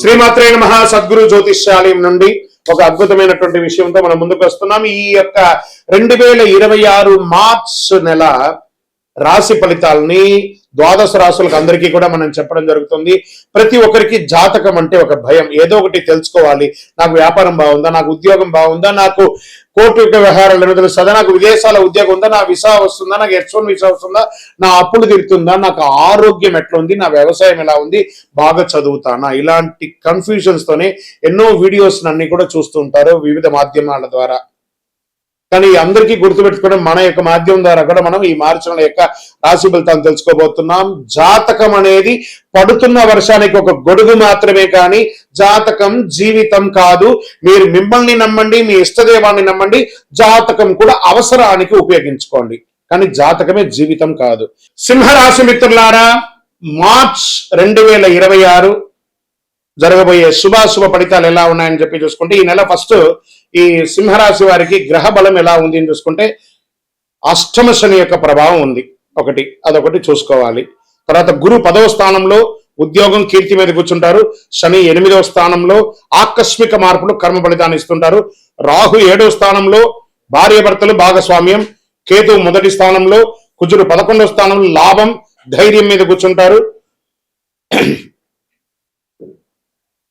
శ్రీమాత్రే నమః. సద్గురు జ్యోతిష్యాలయం నుండి ఒక అద్భుతమైనటువంటి విషయంతో మనం ముందుకు వస్తున్నాం. ఈ యొక్క 2026 మార్చ్ నెల రాశి ఫలితాలని ద్వాదశ రాశులకు అందరికీ కూడా మనం చెప్పడం జరుగుతుంది. ప్రతి ఒక్కరికి జాతకం అంటే ఒక భయం, ఏదో ఒకటి తెలుసుకోవాలి. నాకు వ్యాపారం బాగుందా, నాకు ఉద్యోగం బాగుందా, నాకు కోర్టు వ్యవహారాలు తెలుస్తుందా, నాకు విదేశాల ఉద్యోగం ఉందా, నా వీసా వస్తుందా, నాకు H1 వీసా వస్తుందా, నా అప్పులు తీరుతుందా, నాకు ఆరోగ్యం ఎట్లా ఉంది, నా వ్యవసాయం ఎలా ఉంది, బాగా చదువుతానా, ఇలాంటి కన్ఫ్యూజన్స్ తోనే ఎన్నో వీడియోస్ అన్ని కూడా చూస్తూ ఉంటారు వివిధ మాధ్యమాల ద్వారా. కానీ అందరికీ గుర్తుపెట్టుకోవడం, మన యొక్క మాధ్యమం ద్వారా కూడా మనం ఈ మార్చి నెల యొక్క రాశి ఫలితాలను తెలుసుకోబోతున్నాం. జాతకం అనేది పడుతున్న వర్షానికి ఒక గొడుగు మాత్రమే, కానీ జాతకం జీవితం కాదు. మీరు మిమ్మల్ని నమ్మండి, మీ ఇష్టదేవాన్ని నమ్మండి, జాతకం కూడా అవసరానికి ఉపయోగించుకోండి, కానీ జాతకమే జీవితం కాదు. సింహరాశి మిత్రులారా, మార్చ్ 2026 జరగబోయే శుభాశుభ ఫలితాలు ఎలా ఉన్నాయని చెప్పి చూసుకుంటే, ఈ నెల ఫస్ట్ ఈ సింహరాశి వారికి గ్రహ బలం ఎలా ఉంది అని చూసుకుంటే, అష్టమ శని యొక్క ప్రభావం ఉంది అదొకటి చూసుకోవాలి. తర్వాత గురు 10వ స్థానంలో ఉద్యోగం కీర్తి మీద కూర్చుంటారు. శని 8వ స్థానంలో ఆకస్మిక మార్పులు కర్మ ఫలితాన్ని ఇస్తుంటారు. రాహు 7వ స్థానంలో భార్యాభర్తలు భాగస్వామ్యం. కేతు 1వ స్థానంలో, కుజుడు 11వ స్థానంలో లాభం ధైర్యం మీద కూర్చుంటారు.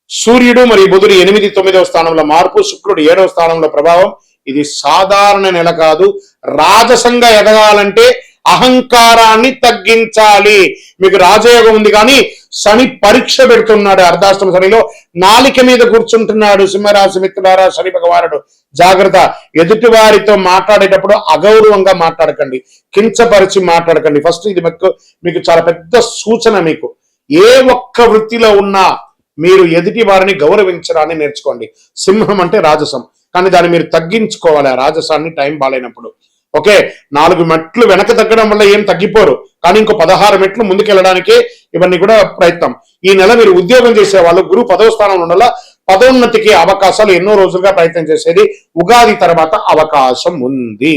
సూర్యుడు మరియు బుధుడు 8, 9వ స్థానంలో మార్పు, శుక్రుడు 7వ స్థానంలో ప్రభావం. ఇది సాధారణ నెల కాదు. రాజసంగా ఎదగాలంటే అహంకారాన్ని తగ్గించాలి. మీకు రాజయోగం ఉంది, కానీ శని పరీక్ష పెడుతున్నాడు. అర్ధాష్టమ శనిలో నాలిక మీద కూర్చుంటున్నాడు. సింహరాశి మిత్రులారా, శని భగవానుడు జాగ్రత్త. ఎదుటి వారితో మాట్లాడేటప్పుడు అగౌరవంగా మాట్లాడకండి, కించపరిచి మాట్లాడకండి. ఫస్ట్ ఇది మీకు చాలా పెద్ద సూచన. మీకు ఏ ఒక్క వృత్తిలో ఉన్నా మీరు ఎదుటి వారిని గౌరవించడాన్ని నేర్చుకోండి. సింహం అంటే రాజసం, కానీ దాన్ని మీరు తగ్గించుకోవాలి, ఆ రాజసాన్ని టైం బాగాలేనప్పుడు. ఓకే, 4 మెట్లు వెనక తగ్గడం వల్ల ఏం తగ్గిపోరు, కానీ ఇంకో 16 మెట్లు ముందుకెళ్ళడానికే ఇవన్నీ కూడా ప్రయత్నం. ఈ నెల మీరు ఉద్యోగం చేసే వాళ్ళు గురు 10వ స్థానంలో ఉండాల. పదోన్నతికి అవకాశాలు ఎన్నో రోజులుగా ప్రయత్నం చేసేది, ఉగాది తర్వాత అవకాశం ఉంది.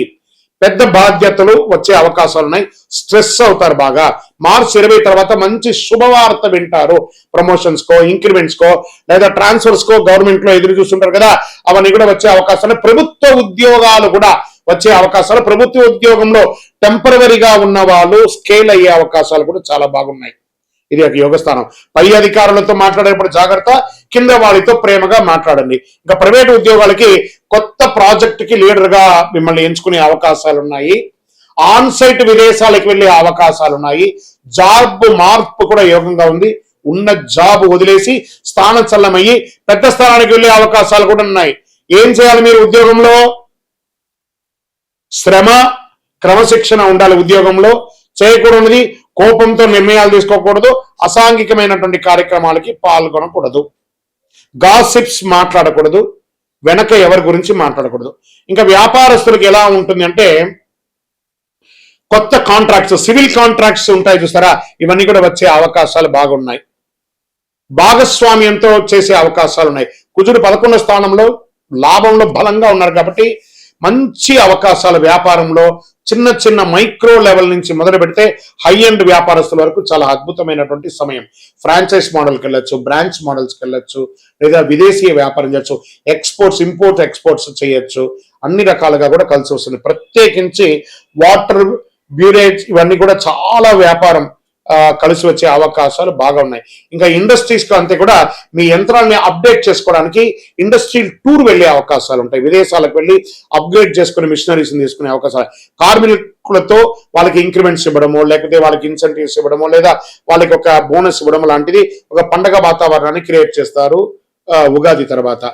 పెద్ద బాధ్యతలు వచ్చే అవకాశాలు ఉన్నాయి. స్ట్రెస్ అవుతారు బాగా. మార్చ్ 20 తర్వాత మంచి శుభవార్త వింటారు. ప్రమోషన్స్ కో, ఇంక్రిమెంట్స్ కో, లేదా ట్రాన్స్ఫర్స్ కో గవర్నమెంట్ లో ఎదురు చూస్తుంటారు కదా, అవన్నీ కూడా వచ్చే అవకాశాలు. ప్రభుత్వ ఉద్యోగాలు కూడా వచ్చే అవకాశాలు. ప్రభుత్వ ఉద్యోగంలో టెంపరవరీగా ఉన్న వాళ్ళు స్కేల్ అయ్యే అవకాశాలు కూడా చాలా బాగున్నాయి. ఇది ఒక యోగస్థానం. పై అధికారులతో మాట్లాడేటప్పుడు జాగ్రత్త, కింద వాళ్ళతో ప్రేమగా మాట్లాడండి. ఇంకా ప్రైవేట్ ఉద్యోగాలకి కొత్త ప్రాజెక్ట్ కి లీడర్ గా మిమ్మల్ని ఎంచుకునే అవకాశాలు ఉన్నాయి. ఆన్ సైట్ విదేశాలకు వెళ్లే అవకాశాలు ఉన్నాయి. జాబ్ మార్పు కూడా యోగంగా ఉంది. ఉన్న జాబ్ వదిలేసి స్థానచలనమయ్యి పెద్ద స్థానానికి వెళ్లే అవకాశాలు కూడా ఉన్నాయి. ఏం చేయాలి మీరు ఉద్యోగంలో? శ్రమ, క్రమశిక్షణ ఉండాలి. ఉద్యోగంలో చేయకూడనిది కోపంతో నిర్ణయాలు తీసుకోకూడదు. అసాంఘికమైనటువంటి కార్యక్రమాలకి పాల్గొనకూడదు. గాసిప్స్ మాట్లాడకూడదు. వెనక ఎవరి గురించి మాట్లాడకూడదు. ఇంకా వ్యాపారస్తులకు ఎలా ఉంటుంది అంటే, కొత్త కాంట్రాక్ట్స్, సివిల్ కాంట్రాక్ట్స్ ఉంటాయి చూస్తారా, ఇవన్నీ కూడా వచ్చే అవకాశాలు బాగున్నాయి. భాగస్వామ్యంతో చేసే అవకాశాలు ఉన్నాయి. కుజుడు 11వ స్థానంలో లాభంలో బలంగా ఉన్నారు కాబట్టి మంచి అవకాశాలు. వ్యాపారంలో చిన్న చిన్న మైక్రో లెవెల్ నుంచి మొదలు పెడితే హై ఎండ్ వ్యాపారస్తుల వరకు చాలా అద్భుతమైనటువంటి సమయం. ఫ్రాంచైజ్ మోడల్కి వెళ్ళొచ్చు, బ్రాంచ్ మోడల్స్కి వెళ్ళొచ్చు, లేదా విదేశీయ వ్యాపారం చేయొచ్చు, ఎక్స్పోర్ట్స్, ఇంపోర్ట్ ఎక్స్పోర్ట్స్ చేయొచ్చు. అన్ని రకాలుగా కూడా కలిసి వస్తుంది. ప్రత్యేకించి వాటర్ బ్యూరేజ్ ఇవన్నీ కూడా చాలా వ్యాపారం కలిసి వచ్చే అవకాశాలు బాగా ఉన్నాయి. ఇంకా ఇండస్ట్రీస్ అంతే కూడా మీ యంత్రాన్ని అప్డేట్ చేసుకోవడానికి ఇండస్ట్రియల్ టూర్ వెళ్లే అవకాశాలు ఉంటాయి. విదేశాలకు వెళ్ళి అప్గ్రేడ్ చేసుకుని మిషనరీస్ తీసుకునే అవకాశాలు. కార్మికులతో వాళ్ళకి ఇంక్రిమెంట్స్ ఇవ్వడమో, లేకపోతే వాళ్ళకి ఇన్సెంటివ్స్ ఇవ్వడమో, లేదా వాళ్ళకి ఒక బోనస్ ఇవ్వడం లాంటిది ఒక పండగ వాతావరణాన్ని క్రియేట్ చేస్తారు ఉగాది తర్వాత.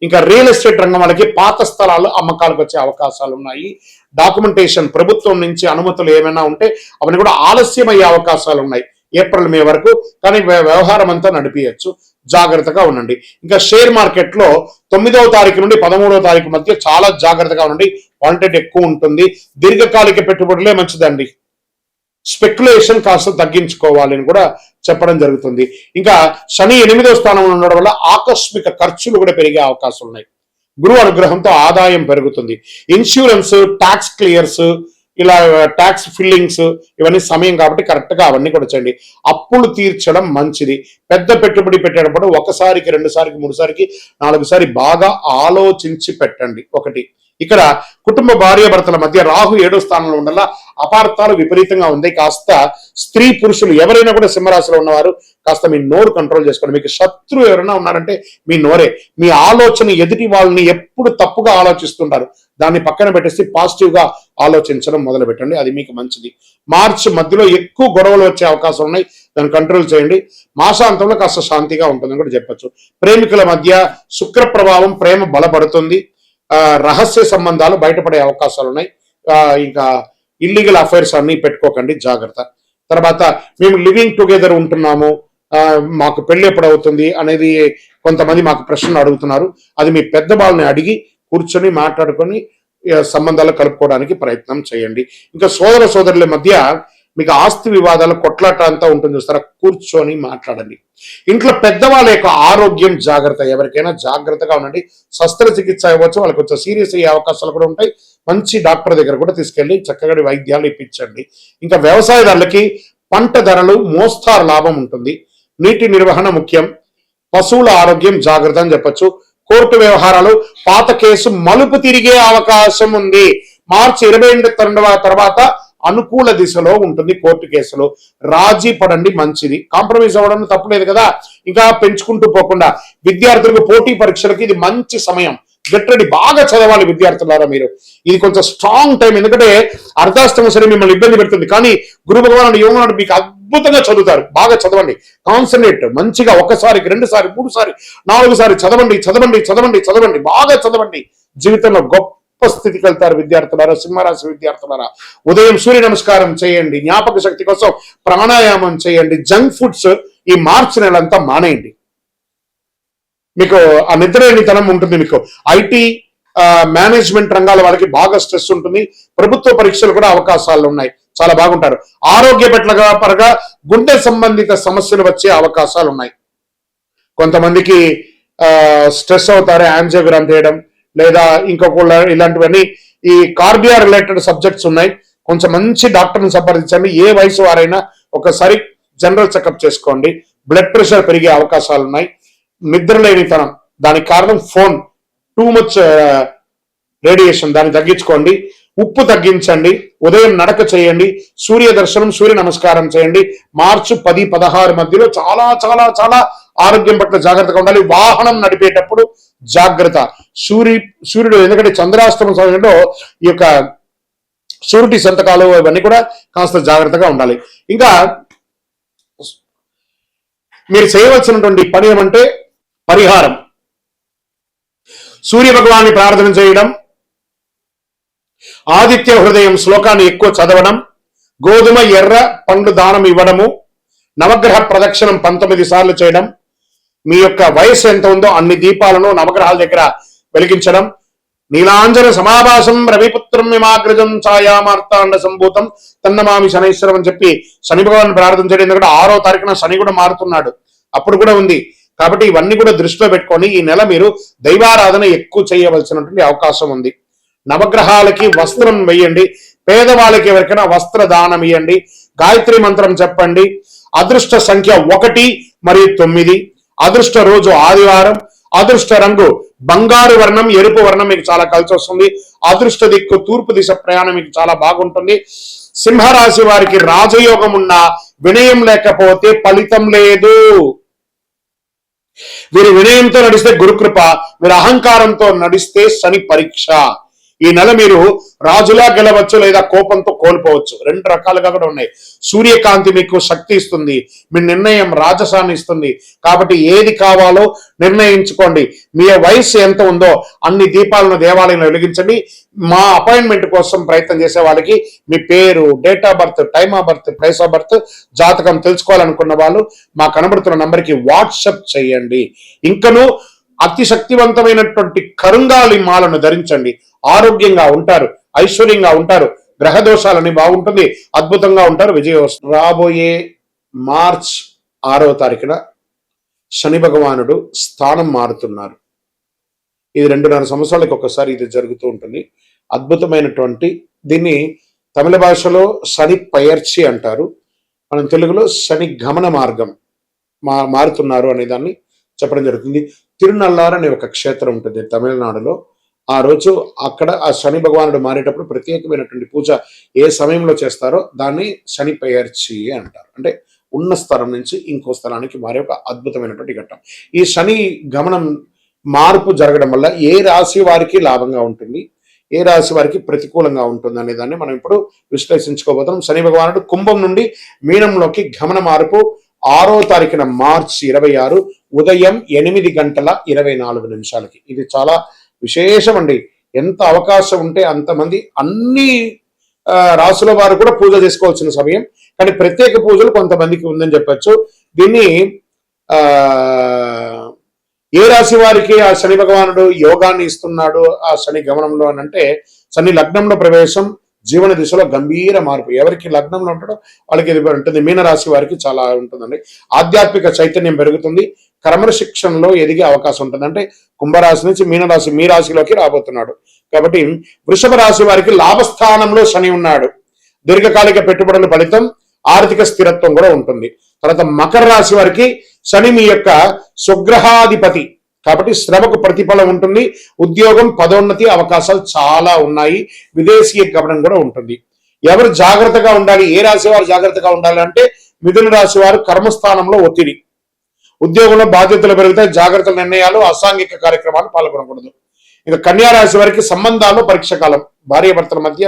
ఇంకా రియల్ ఎస్టేట్ రంగం వాళ్ళకి పాత స్థలాలు అమ్మకాలకు వచ్చే అవకాశాలు ఉన్నాయి. డాక్యుమెంటేషన్, ప్రభుత్వం నుంచి అనుమతులు ఏమైనా ఉంటే అవన్నీ కూడా ఆలస్యం అయ్యే అవకాశాలు ఉన్నాయి ఏప్రిల్, మే వరకు. కానీ వ్యవహారం అంతా నడిపించచ్చు. జాగ్రత్తగా ఉండండి. ఇంకా షేర్ మార్కెట్ లో 9వ తారీఖు నుండి 13వ తారీఖు మధ్య చాలా జాగ్రత్తగా ఉండండి. వాంటెడ్ ఎక్కువ ఉంటుంది. దీర్ఘకాలిక పెట్టుబడులే మంచిదండి. స్పెక్యులేషన్ కాస్త తగ్గించుకోవాలని కూడా చెప్పడం జరుగుతుంది. ఇంకా శని 8వ స్థానంలో ఉండడం వల్ల ఆకస్మిక ఖర్చులు కూడా పెరిగే అవకాశాలు ఉన్నాయి. గురువు అనుగ్రహంతో ఆదాయం పెరుగుతుంది. ఇన్సూరెన్స్, ట్యాక్స్ క్లియర్స్, ఇలా ట్యాక్స్ ఫిల్లింగ్స్ ఇవన్నీ సమయం కాబట్టి కరెక్ట్గా అవన్నీ కూడా చేయండి. అప్పులు తీర్చడం మంచిది. పెద్ద పెట్టుబడి పెట్టేటప్పుడు ఒకసారికి, రెండుసారికి, మూడుసారికి, నాలుగుసారి బాగా ఆలోచించి పెట్టండి. ఒకటి ఇక్కడ కుటుంబ భార్యాభర్తల మధ్య రాహు 7వ స్థానంలో ఉండలా అపార్థాలు విపరీతంగా ఉంది. కాస్త స్త్రీ పురుషులు ఎవరైనా కూడా సింహరాశిలో ఉన్నవారు కాస్త మీ నోరు కంట్రోల్ చేసుకోండి. మీకు శత్రువు ఎవరైనా ఉన్నారంటే మీ నోరే. మీ ఆలోచన ఎదుటి వాళ్ళని ఎప్పుడు తప్పుగా ఆలోచిస్తుంటారు, దాన్ని పక్కన పెట్టేసి పాజిటివ్ గా ఆలోచించడం మొదలు పెట్టండి. అది మీకు మంచిది. మార్చి మధ్యలో ఎక్కువ గొడవలు వచ్చే అవకాశం ఉన్నాయి, దాన్ని కంట్రోల్ చేయండి. మాసాంతంలో కాస్త శాంతిగా ఉంటుందని కూడా చెప్పొచ్చు. ప్రేమికుల మధ్య శుక్ర ప్రభావం, ప్రేమ బలపడుతుంది. రహస్య సంబంధాలు బయటపడే అవకాశాలు ఉన్నాయి. ఇంకా ఇల్లీగల్ అఫైర్స్ అన్ని పెట్టుకోకండి, జాగ్రత్త. తర్వాత మేము లివింగ్ టుగెదర్ ఉంటున్నాము, మాకు పెళ్లి ఎప్పుడు అవుతుంది అనేది కొంతమంది మాకు ప్రశ్నలు అడుగుతున్నారు. అది మీ పెద్దవాళ్ళని అడిగి కూర్చొని మాట్లాడుకొని సంబంధాలు కలుపుకోవడానికి ప్రయత్నం చేయండి. ఇంకా సోదర సోదరుల మధ్య మీకు ఆస్తి వివాదాలు, కొట్లాట అంతా ఉంటుంది చూస్తారా, కూర్చొని మాట్లాడండి. ఇంట్లో పెద్దవాళ్ళ యొక్క ఆరోగ్యం జాగ్రత్త. ఎవరికైనా జాగ్రత్తగా ఉండండి. శస్త్రచికిత్స ఇవ్వచ్చు, వాళ్ళకి కొంచెం సీరియస్ అయ్యే అవకాశాలు కూడా ఉంటాయి. మంచి డాక్టర్ దగ్గర కూడా తీసుకెళ్ళి చక్కగా వైద్యాలు ఇప్పించండి. ఇంకా వ్యవసాయదారులకి పంట ధరలు మోస్తారు లాభం ఉంటుంది. నీటి నిర్వహణ ముఖ్యం. పశువుల ఆరోగ్యం జాగ్రత్త అని చెప్పొచ్చు. కోర్టు వ్యవహారాలు, పాత కేసు మలుపు తిరిగే అవకాశం ఉంది. మార్చి 22 తర్వాత అనుకూల దిశలో ఉంటుంది. కోర్టు కేసులో రాజీ పడండి, మంచిది. కాంప్రమైజ్ అవ్వడం తప్పులేదు కదా. ఇంకా పెంచుకుంటూ పోకుండా విద్యార్థులకు పోటీ పరీక్షలకి ఇది మంచి సమయం. గెట్ రెడీ, బాగా చదవాలి విద్యార్థులారా మీరు. ఇది కొంచెం స్ట్రాంగ్ టైం, ఎందుకంటే అర్ధాష్టమ శని మిమ్మల్ని ఇబ్బంది పెడుతుంది. కానీ గురు భగవానుడు యోగనాడు మీకు అద్భుతంగా చదువుతారు. బాగా చదవండి, కాన్సన్ట్రేట్ మంచిగా, ఒకసారికి, రెండుసారి, మూడుసారి, నాలుగుసారి చదవండి చదవండి చదవండి చదవండి, బాగా చదవండి. జీవితంలో గొప్ప స్థితికి వెళ్తారు విద్యార్థులారా, సింహరాశి విద్యార్థులారా. ఉదయం సూర్య నమస్కారం చేయండి. జ్ఞాపక శక్తి కోసం ప్రాణాయామం చేయండి. జంక్ ఫుడ్స్ ఈ మార్చి నెలంతా మానేయండి. మీకు ఆ నిద్రలేనితనం ఉంటుంది. మీకు ఐటీ మేనేజ్మెంట్ రంగాల వాళ్ళకి బాగా స్ట్రెస్ ఉంటుంది. ప్రభుత్వ పరీక్షలు కూడా అవకాశాలు ఉన్నాయి, చాలా బాగుంటారు. ఆరోగ్య పరంగా గుండె సంబంధిత సమస్యలు వచ్చే అవకాశాలు ఉన్నాయి. కొంతమందికి స్ట్రెస్ అవుతారు, యాంజియోగ్రామ్ చేయడం లేదా ఇంకొక ఇలాంటివన్నీ. ఈ కార్డియా రిలేటెడ్ సబ్జెక్ట్స్ ఉన్నాయి. కొంచెం మంచి డాక్టర్ని సంప్రదించండి. ఏ వయసు వారైనా ఒకసారి జనరల్ చెకప్ చేసుకోండి. బ్లడ్ ప్రెషర్ పెరిగే అవకాశాలు ఉన్నాయి. నిద్రలేనితనం, దానికి కారణం ఫోన్, టూ మచ్ రేడియేషన్, దాన్ని తగ్గించుకోండి. ఉప్పు తగ్గించండి. ఉదయం నడక చేయండి. సూర్య దర్శనం, సూర్య నమస్కారం చేయండి. మార్చి 10-16 మధ్యలో చాలా చాలా చాలా ఆరోగ్యం పట్ల జాగ్రత్తగా ఉండాలి. వాహనం నడిపేటప్పుడు జాగ్రత్త. సూర్యుడు ఎందుకంటే చంద్రాష్టమ సమయంలో ఈ యొక్క షూరిటీ సంతకాలు ఇవన్నీ కూడా కాస్త జాగ్రత్తగా ఉండాలి. ఇంకా మీరు చేయవలసినటువంటి పని ఏమంటే పరిహారం, సూర్య భగవాన్ని ప్రార్థన చేయడం, ఆదిత్య హృదయం శ్లోకాన్ని ఎక్కువ చదవడం, గోధుమ ఎర్ర పండ్లు దానం ఇవ్వడము, నవగ్రహ ప్రదక్షిణం 19 సార్లు చేయడం, మీ యొక్క వయస్సు ఎంత ఉందో అన్ని దీపాలను నవగ్రహాల దగ్గర వెలిగించడం, నీలాంజన సమాభాసం రవిపుత్రం మిమాగ్రజం ఛాయామార్తాండ సంభూతం తన్నమామి శనైశ్వరం అని చెప్పి శని భగవాన్ ప్రార్థన చేయడం. ఎందుకంటే 6వ తారీఖున శని కూడా మారుతున్నాడు, అప్పుడు కూడా ఉంది. కాబట్టి ఇవన్నీ కూడా దృష్టిలో పెట్టుకొని ఈ నెల మీరు దైవారాధన ఎక్కువ చేయవలసినటువంటి అవకాశం ఉంది. నవగ్రహాలకి వస్త్రం వేయండి. పేదవాళ్ళకి ఎవరికైనా వస్త్ర దానం ఇవ్వండి. గాయత్రి మంత్రం చెప్పండి. అదృష్ట సంఖ్య 1 మరియు 9. అదృష్ట రోజు ఆదివారం. అదృష్ట రంగు బంగారు వర్ణం, ఎరుపు వర్ణం మీకు చాలా కలిసి వస్తుంది. అదృష్ట దిక్కు తూర్పు దిశ ప్రయాణం మీకు చాలా బాగుంటుంది. సింహరాశి వారికి రాజయోగం ఉన్నా వినయం లేకపోతే ఫలితం లేదు. వీరు వినయంతో నడిస్తే గురుకృప, మీరు అహంకారంతో నడిస్తే శని పరీక్ష. ఈ నెల మీరు రాజులా గెలవచ్చు లేదా కోపంతో కోల్పోవచ్చు. 2 రకాలుగా కూడా ఉన్నాయి. సూర్యకాంతి మీకు శక్తి ఇస్తుంది, మీ నిర్ణయం రాజసాన్ని ఇస్తుంది. కాబట్టి ఏది కావాలో నిర్ణయించుకోండి. మీ వయసు ఎంత ఉందో అన్ని దీపాలను దేవాలయంలో వెలిగించండి. మా అపాయింట్మెంట్ కోసం ప్రయత్నం చేసే వాళ్ళకి మీ పేరు, date of birth, time of birth, place of birth, జాతకం తెలుసుకోవాలనుకున్న వాళ్ళు మా కనబడుతున్న నంబర్కి వాట్సాప్ చేయండి. ఇంకను అతి శక్తివంతమైనటువంటి కరుంగాలి మాలను ధరించండి. ఆరోగ్యంగా ఉంటారు, ఐశ్వర్యంగా ఉంటారు, గ్రహ దోషాలని బాగుంటుంది, అద్భుతంగా ఉంటారు, విజయం వస్తుంది. రాబోయే మార్చ్ 6వ తారీఖున శని భగవానుడు స్థానం మారుతున్నారు. ఇది 2.5 సంవత్సరాలకు ఒకసారి ఇది జరుగుతూ ఉంటుంది. అద్భుతమైనటువంటి దీన్ని తమిళ భాషలో శని పయర్చి అంటారు, మనం తెలుగులో శని గమన మార్గం మారుతున్నారు అనే దాన్ని చెప్పడం జరుగుతుంది. తిరునల్లార్ అనే ఒక క్షేత్రం ఉంటుంది తమిళనాడులో. ఆ రోజు అక్కడ ఆ శని భగవానుడు మారేటప్పుడు ప్రత్యేకమైనటువంటి పూజ ఏ సమయంలో చేస్తారో దాన్ని శని పెయర్చి అంటారు. అంటే ఉన్న స్థలం నుంచి ఇంకో స్థలానికి మారే ఒక అద్భుతమైనటువంటి ఘట్టం. ఈ శని గమనం మార్పు జరగడం వల్ల ఏ రాశి వారికి లాభంగా ఉంటుంది, ఏ రాశి వారికి ప్రతికూలంగా ఉంటుంది అనే దాన్ని మనం ఇప్పుడు విశ్లేషించుకోబోతున్నాం. శని భగవానుడు కుంభం నుండి మీనంలోకి గమన మార్పు 6వ తారీఖున మార్చి 26 ఉదయం 8:24 ఇది చాలా విశేషం అండి. ఎంత అవకాశం ఉంటే అంతమంది అన్ని రాసుల వారు కూడా పూజ చేసుకోవాల్సిన సమయం, కానీ ప్రత్యేక పూజలు కొంతమందికి ఉందని చెప్పచ్చు. దీన్ని ఏ రాశి వారికి ఆ శని భగవానుడు యోగాన్ని ఇస్తున్నాడు ఆ శని గమనంలో అని అంటే, శని లగ్నంలో ప్రవేశం జీవన దిశలో గంభీర మార్పు. ఎవరికి లగ్నంలో ఉంటాడో వాళ్ళకి ఇది ఉంటుంది. మీనరాశి వారికి చాలా ఉంటుందండి. ఆధ్యాత్మిక చైతన్యం పెరుగుతుంది, క్రమశిక్షణలో ఎదిగే అవకాశం ఉంటుంది. అంటే కుంభరాశి నుంచి మీనరాశి మీ రాశిలోకి రాబోతున్నాడు కాబట్టి వృషభ రాశి వారికి లాభస్థానంలో శని ఉన్నాడు. దీర్ఘకాలిక పెట్టుబడుల ఫలితం, ఆర్థిక స్థిరత్వం కూడా ఉంటుంది. తర్వాత మకర రాశి వారికి శని మీ యొక్క స్వగ్రహాధిపతి కాబట్టి శ్రమకు ప్రతిఫలం ఉంటుంది. ఉద్యోగం, పదోన్నతి అవకాశాలు చాలా ఉన్నాయి. విదేశీయ గమనం కూడా ఉంటుంది. ఎవరు జాగ్రత్తగా ఉండాలి, ఏ రాశి వారు జాగ్రత్తగా ఉండాలి అంటే మిథున రాశి వారు కర్మస్థానంలో ఒత్తిడి, ఉద్యోగంలో బాధ్యతలు పెరుగుతాయి, జాగ్రత్తల నిర్ణయాలు, అసాంఘిక కార్యక్రమాలు పాల్గొనకూడదు. ఇక కన్యా రాశి వారికి సంబంధాలు పరీక్ష కాలం, భార్య భర్తల మధ్య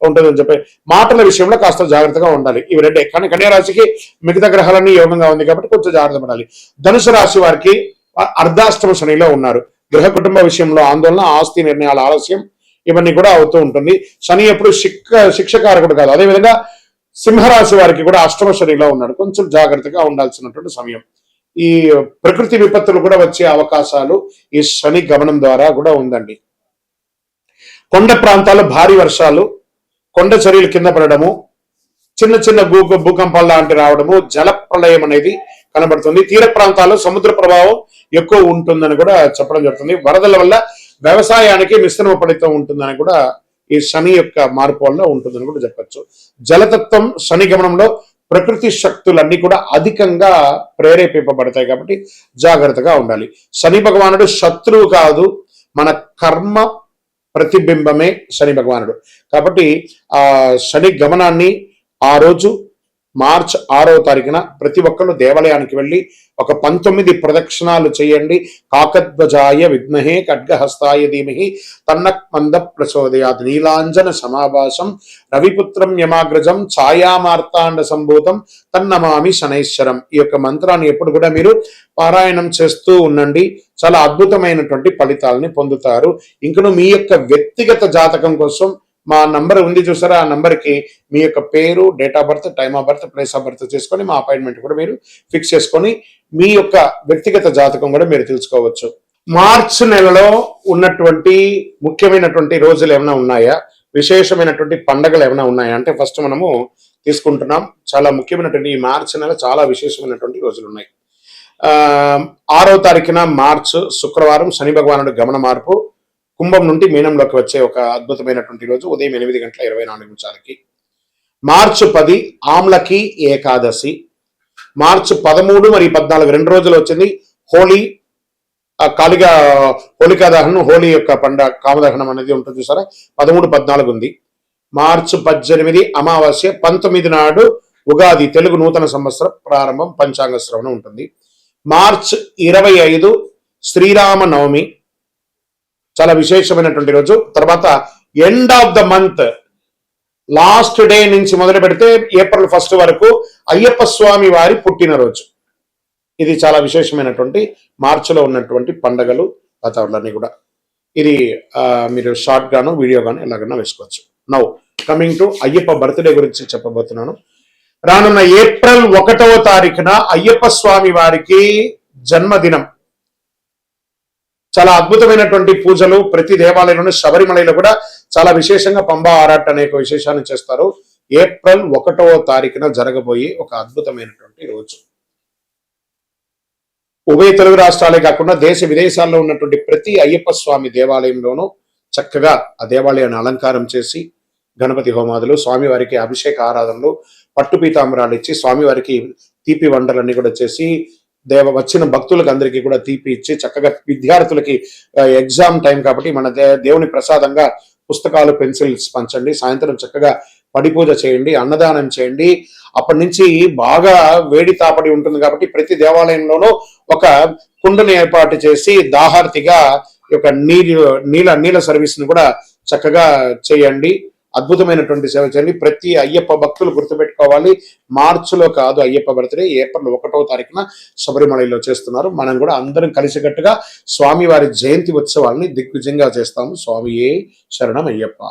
ఉంటుందని చెప్పి మాటల విషయంలో కాస్త జాగ్రత్తగా ఉండాలి. ఇవి రెండే. కానీ కన్యా రాశికి మిగతా గ్రహాలన్నీ యోగంగా ఉంది కాబట్టి కొంచెం జాగ్రత్త పడాలి. ధనుసు రాశి వారికి అర్ధాష్టమ శనిలో ఉన్నారు. గృహ కుటుంబ విషయంలో ఆందోళన, ఆస్తి నిర్ణయాల ఆలస్యం ఇవన్నీ కూడా అవుతూ ఉంటుంది. శని ఎప్పుడు శిక్షకారకుడు కాదు. అదేవిధంగా సింహరాశి వారికి కూడా అష్టమ శనిలో ఉన్నాడు. కొంచెం జాగ్రత్తగా ఉండాల్సినటువంటి సమయం. ఈ ప్రకృతి విపత్తులు కూడా వచ్చే అవకాశాలు ఈ శని గమనం ద్వారా కూడా ఉందండి. కొండ ప్రాంతాల్లో భారీ వర్షాలు, కొండ చర్యలు కింద పడడము, చిన్న చిన్న భూకంపాలు లాంటి రావడము, జల ప్రళయం అనేది కనబడుతుంది. తీర ప్రాంతాల్లో సముద్ర ప్రభావం ఎక్కువ ఉంటుందని కూడా చెప్పడం జరుగుతుంది. వరదల వల్ల వ్యవసాయానికి మిశ్రమ ఫలితం ఉంటుందని కూడా ఈ శని యొక్క మార్పు వల్ల ఉంటుందని కూడా చెప్పచ్చు. జలతత్వం శని గమనంలో ప్రకృతి శక్తులన్నీ కూడా అధికంగా ప్రేరేపింపబడతాయి కాబట్టి జాగ్రత్తగా ఉండాలి. శని భగవానుడు శత్రువు కాదు, మన కర్మ ప్రతిబింబమే శని భగవానుడు. కాబట్టి ఆ శని గమనాన్ని ఆ రోజు మార్చ్ 6వ తారీఖున ప్రతి ఒక్కరు దేవాలయానికి వెళ్ళి ఒక 19 ప్రదక్షిణాలు చేయండి. కాకధ్వజాయ విద్మహే ఖడ్గహస్తాయ ధీమహి తన్నః మంద ప్రచోదయాత్ నీలాంజన సమాభాసం రవిపుత్రం యమాగ్రజం ఛాయామార్తాండ సంభూతం తన్నమామి శనైశ్వరం. ఈ యొక్క మంత్రాన్ని ఎప్పుడు కూడా మీరు పారాయణం చేస్తూ ఉండండి. చాలా అద్భుతమైనటువంటి ఫలితాలని పొందుతారు. ఇంకను మీ యొక్క వ్యక్తిగత జాతకం కోసం మా నంబర్ ఉంది చూసారా, ఆ నంబర్కి మీ యొక్క పేరు, date of birth, time of birth, place of birth చేసుకొని మా అపాయింట్మెంట్ కూడా మీరు ఫిక్స్ చేసుకొని మీ యొక్క వ్యక్తిగత జాతకం కూడా మీరు తెలుసుకోవచ్చు. మార్చ్ నెలలో ఉన్నటువంటి ముఖ్యమైనటువంటి రోజులు ఏమైనా ఉన్నాయా, విశేషమైనటువంటి పండగలు ఏమైనా ఉన్నాయా అంటే ఫస్ట్ మనము తీసుకుంటున్నాం. చాలా ముఖ్యమైనటువంటి ఈ మార్చ్ నెల చాలా విశేషమైనటువంటి రోజులు ఉన్నాయి. 6వ తారీఖున మార్చ్ శుక్రవారం శని భగవానుడు గమన మార్పు కుంభం నుండి మీనంలోకి వచ్చే ఒక అద్భుతమైనటువంటి రోజు ఉదయం 8:24 మార్చి 10 ఆమ్లకి ఏకాదశి. మార్చి 13 మరియు 14 2 రోజులు వచ్చింది హోలీ, హోలికా దహనం, హోలీ యొక్క పండుగ కామదహనం అనేది ఉంటుంది చూసారా, 13, 14 ఉంది. మార్చి 18 అమావాస్య, 19 నాడు ఉగాది, తెలుగు నూతన సంవత్సరం ప్రారంభం, పంచాంగ శ్రవణం ఉంటుంది. మార్చి 25 శ్రీరామ నవమి, చాలా విశేషమైనటువంటి రోజు. తర్వాత end of the month last day నుంచి మొదలు పెడితే ఏప్రిల్ 1 వరకు అయ్యప్ప స్వామి వారి పుట్టినరోజు. ఇది చాలా విశేషమైనటువంటి మార్చిలో ఉన్నటువంటి పండగలు వాతావరణాన్ని కూడా ఇది మీరు షార్ట్ గాను వీడియో గాను ఎలాగైనా వేసుకోవచ్చు. Now coming to Ayyappa birthday గురించి చెప్పబోతున్నాను. రానున్న ఏప్రిల్ 1వ తారీఖున అయ్యప్ప స్వామి వారికి జన్మదినం. చాలా అద్భుతమైనటువంటి పూజలు ప్రతి దేవాలయంలోనూ, శబరిమలలో కూడా చాలా విశేషంగా పంబా ఆరాట్ అనే విశేషాన్ని చేస్తారు. ఏప్రిల్ 1వ తారీఖున జరగబోయే ఒక అద్భుతమైనటువంటి రోజు. ఉభయ తెలుగు రాష్ట్రాలే కాకుండా దేశ విదేశాల్లో ఉన్నటువంటి ప్రతి అయ్యప్ప స్వామి దేవాలయంలోనూ చక్కగా ఆ దేవాలయాన్ని అలంకారం చేసి గణపతి హోమాదులు, స్వామివారికి అభిషేక ఆరాధనలు, పట్టు పీతాంబరాలు ఇచ్చి స్వామివారికి తీపి వంటలన్నీ కూడా చేసి వచ్చిన భక్తులకు అందరికీ కూడా తీపి ఇచ్చి చక్కగా విద్యార్థులకి ఎగ్జామ్ టైం కాబట్టి మన దేవుని ప్రసాదంగా పుస్తకాలు, పెన్సిల్స్ పంచండి. సాయంత్రం చక్కగా పడి పూజ చేయండి, అన్నదానం చేయండి. అప్పటి నుంచి బాగా వేడి తాపడి ఉంటుంది కాబట్టి ప్రతి దేవాలయంలోనూ ఒక కుండను ఏర్పాటు చేసి దాహార్తిగా ఈ యొక్క నీళ్ళ సర్వీస్ ని కూడా చక్కగా చేయండి. అద్భుతమైనటువంటి సేవ చేయండి. ప్రతి అయ్యప్ప భక్తులు గుర్తుపెట్టుకోవాలి, మార్చిలో కాదు అయ్యప్ప బర్త్డే, ఏప్రిల్ 1వ తారీఖున శబరిమలలో చేస్తున్నారు. మనం కూడా అందరం కలిసికట్టుగా స్వామివారి జయంతి ఉత్సవాల్ని దిగ్విజయంగా చేస్తాము. స్వామియే శరణం అయ్యప్ప.